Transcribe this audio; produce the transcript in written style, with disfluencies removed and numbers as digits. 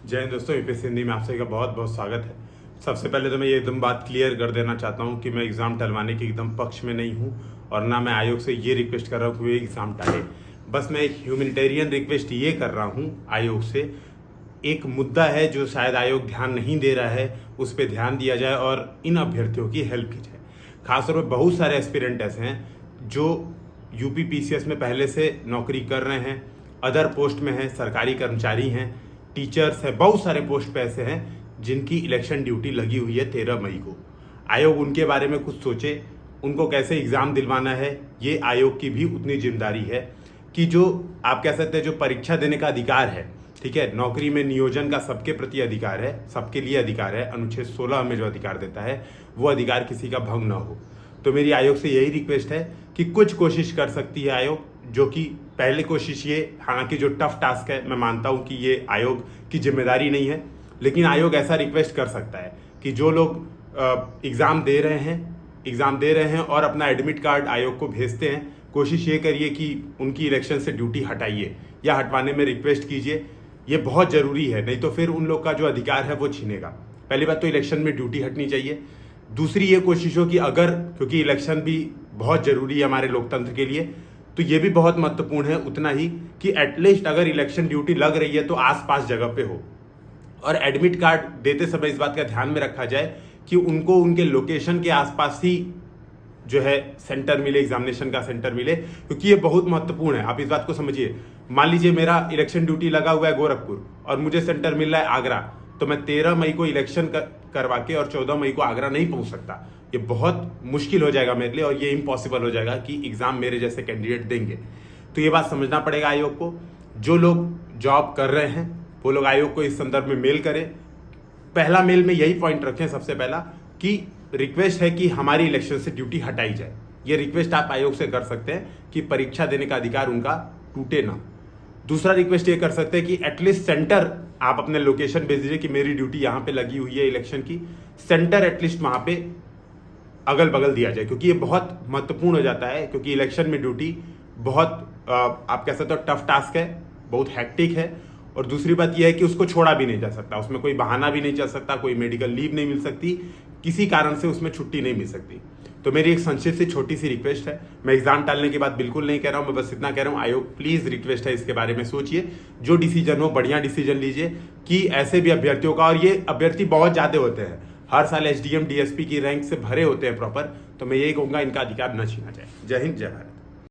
जय हिंद दोस्तों, यूपीएससी हिंदी में आप सभी का बहुत बहुत स्वागत है। सबसे पहले तो मैं ये एकदम बात क्लियर कर देना चाहता हूँ कि मैं एग्ज़ाम टलवाने के एकदम पक्ष में नहीं हूँ और ना मैं आयोग से ये रिक्वेस्ट कर रहा हूँ कि वो एग्ज़ाम टाले। बस मैं एक ह्यूमैनिटेरियन रिक्वेस्ट ये कर रहा हूँ आयोग से। एक मुद्दा है जो शायद आयोग ध्यान नहीं दे रहा है, उस पर ध्यान दिया जाए और इन अभ्यर्थियों की हेल्प की जाए। खासतौर पर बहुत सारे एस्पिरेंट ऐसे हैं जो यूपी पीसीएस में पहले से नौकरी कर रहे हैं, अदर पोस्ट में हैं, सरकारी कर्मचारी हैं, टीचर्स है, बहुत सारे पोस्ट पे ऐसे हैं जिनकी इलेक्शन ड्यूटी लगी हुई है 13 मई को। आयोग उनके बारे में कुछ सोचे, उनको कैसे एग्ज़ाम दिलवाना है। ये आयोग की भी उतनी जिम्मेदारी है कि जो आप कह सकते हैं जो परीक्षा देने का अधिकार है, ठीक है, नौकरी में नियोजन का सबके प्रति अधिकार है, सबके लिए अधिकार है। अनुच्छेद 16 में जो अधिकार देता है वो अधिकार किसी का भंग ना हो। तो मेरी आयोग से यही रिक्वेस्ट है कि कुछ कोशिश कर सकती है आयोग, जो कि पहले कोशिश ये, हालांकि जो टफ टास्क है मैं मानता हूं कि ये आयोग की जिम्मेदारी नहीं है, लेकिन आयोग ऐसा रिक्वेस्ट कर सकता है कि जो लोग एग्ज़ाम दे रहे हैं और अपना एडमिट कार्ड आयोग को भेजते हैं, कोशिश ये करिए कि उनकी इलेक्शन से ड्यूटी हटाइए या हटवाने में रिक्वेस्ट कीजिए। ये बहुत ज़रूरी है, नहीं तो फिर उन लोग का जो अधिकार है वो छीनेगा। पहली बात तो इलेक्शन में ड्यूटी हटनी चाहिए। दूसरी ये कोशिश हो कि अगर, क्योंकि इलेक्शन भी बहुत ज़रूरी है हमारे लोकतंत्र के लिए, तो ये भी बहुत महत्वपूर्ण है उतना ही कि एटलीस्ट अगर इलेक्शन ड्यूटी लग रही है तो आसपास जगह पे हो। और एडमिट कार्ड देते समय इस बात का ध्यान में रखा जाए कि उनको उनके लोकेशन के आसपास ही जो है सेंटर मिले, एग्जामिनेशन का सेंटर मिले, क्योंकि ये बहुत महत्वपूर्ण है। आप इस बात को समझिए, मान लीजिए मेरा इलेक्शन ड्यूटी लगा हुआ है गोरखपुर और मुझे सेंटर मिल रहा है आगरा, तो मैं 13 मई को इलेक्शन करवा के और 14 मई को आगरा नहीं पहुंच सकता। ये बहुत मुश्किल हो जाएगा मेरे लिए और ये इम्पॉसिबल हो जाएगा कि एग्जाम मेरे जैसे कैंडिडेट देंगे। तो ये बात समझना पड़ेगा आयोग को। जो लोग जॉब कर रहे हैं वो लोग आयोग को इस संदर्भ में मेल करें। पहला मेल में यही पॉइंट रखें सबसे पहला कि रिक्वेस्ट है कि हमारी इलेक्शन से ड्यूटी हटाई जाए। ये रिक्वेस्ट आप आयोग से कर सकते हैं कि परीक्षा देने का अधिकार उनका टूटे ना। दूसरा रिक्वेस्ट ये कर सकते हैं कि एटलीस्ट सेंटर आप अपने लोकेशन भेज दीजिए कि मेरी ड्यूटी यहाँ पे लगी हुई है इलेक्शन की, सेंटर एटलीस्ट वहाँ पे अगल बगल दिया जाए, क्योंकि ये बहुत महत्वपूर्ण हो जाता है। क्योंकि इलेक्शन में ड्यूटी बहुत आप कह सकते हो टफ टास्क है, बहुत हैक्टिक है। और दूसरी बात यह है कि उसको छोड़ा भी नहीं जा सकता, उसमें कोई बहाना भी नहीं चल सकता, कोई मेडिकल लीव नहीं मिल सकती, किसी कारण से उसमें छुट्टी नहीं मिल सकती। तो मेरी एक संक्षिप्त सी छोटी सी रिक्वेस्ट है। मैं एग्जाम टालने की बात बिल्कुल नहीं कह रहा हूं, मैं बस इतना कह रहा हूं आयोग प्लीज रिक्वेस्ट है इसके बारे में सोचिए, जो डिसीजन हो बढ़िया डिसीजन लीजिए कि ऐसे भी अभ्यर्थियों का, और ये अभ्यर्थी बहुत ज्यादा होते हैं, हर साल एसडीएम डीएसपी की रैंक से भरे होते हैं प्रॉपर, तो मैं यही कहूंगा इनका अधिकार न छीना जाए। जय हिंद, जय भारत।